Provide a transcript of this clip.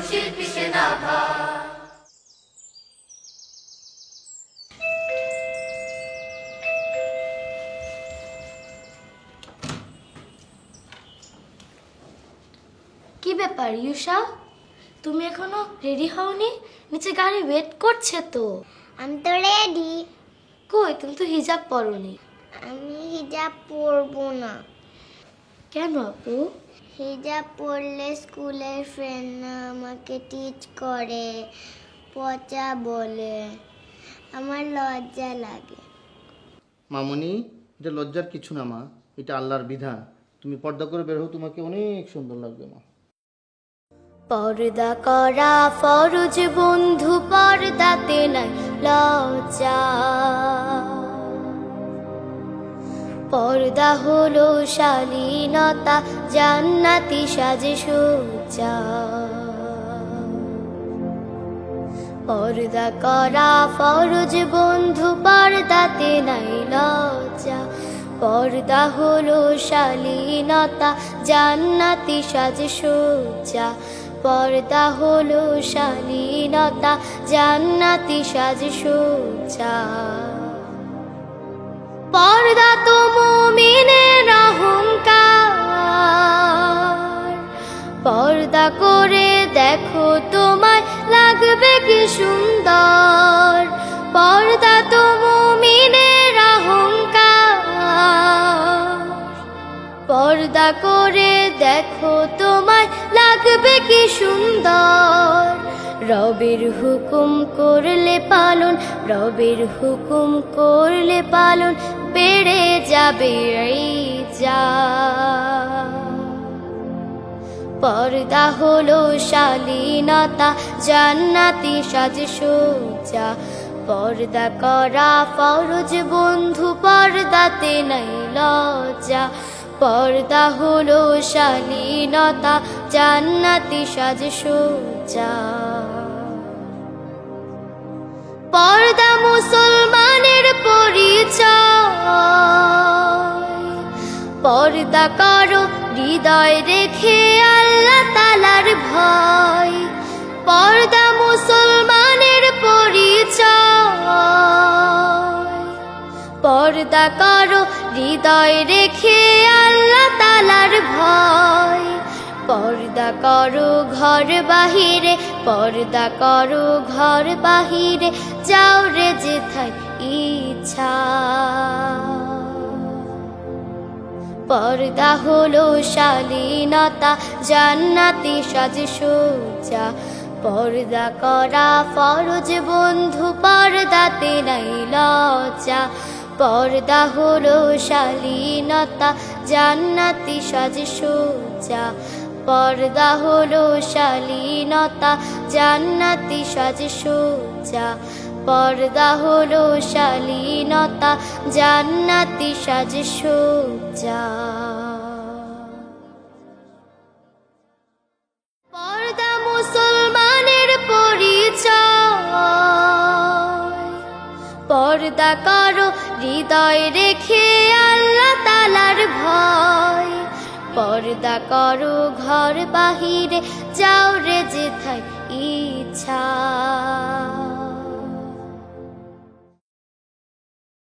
শিল্পী সেনাভাগ। কি ব্যাপার ইউষা, তুমি এখনো রেডি হওনি? নিচে গাড়ি ওয়েট করছে তো। আমি তো রেডি। কই, তুমি তো হিজাব পরোনি। আমি হিজাব পরবো না। কেন আপু? হিজাব পরলে স্কুলের ফ্রেন্ডরা আমাকে টিচ করে, পচা বলে, আমার লজ্জা লাগে। মামনি, এটা লজ্জার কিছু না মা, এটা আল্লাহর বিধান। তুমি পর্দা করে বের হও, তোমাকে অনেক সুন্দর লাগবে মা। পর্দা করা ফরজ বন্ধু, পর্দাতে নাই লজ্জা। পর্দা হলো শালীনতা, জান্নাতি সাজে সজ্জা। পর্দা করা ফরজ বন্ধু, পর্দাতে নাই লজ্জা। পর্দা হলো শালীনতা, জান্নাতি সাজে সজ্জা। পর্দা হলো শালীনতা, জান্নাতি সাজে সজ্জা। পর্দা তো মুমিনের অহংকার, পর্দা করে দেখো তোমায় লাগবে কি সুন্দর। পর্দা তো মুমিনের অহংকার, পর্দা করে দেখো তোমায় লাগবে কি সুন্দর। রবের হুকুম করলে পালন, রবের হুকুম করলে পালন, বেড়ে যাবে ইজ্জত। পর্দা হলো শালীনতা, জান্নাতি সাজে সজ্জা। পর্দা করা ফরজ বন্ধু, পর্দাতে নাই লজ্জা। পর্দা হলো শালীনতা, জান্নাতি সাজে সজ্জা। পর্দা মুসলমানের পরিচয়, পর্দা করো হৃদয় রেখে আল্লাহ তাআলার ভয়। পর্দা মুসলমানের পরিচয়, পর্দা করো হৃদয় রেখে আল্লাহ তাআলার ভয়। পর্দা করো ঘর বাহিরে, পর্দা করো ঘর বাহিরে, যাও রে যেথায় ইচ্ছা। পর্দা হলো শালীনতা, জান্নাতি সাজে সজ্জা। পর্দা করা ফরজ বন্ধু, পর্দাতে নাই লজ্জা। পর্দা হলো শালীনতা, জান্নাতি সাজে সজ্জা। পর্দা হলো শালীনতা, জান্নাতি সাজে সজ্জা। পর্দা হলো শালীনতা, জান্নাতি সাজে সজ্জা। পর্দা মুসলমানের পরিচয়, পর্দা করো হৃদয় রেখে আল্লাহ তাআলার ভয়। পর্দা করো ঘর বাহিরে, যাও রে যেথায় ইচ্ছা।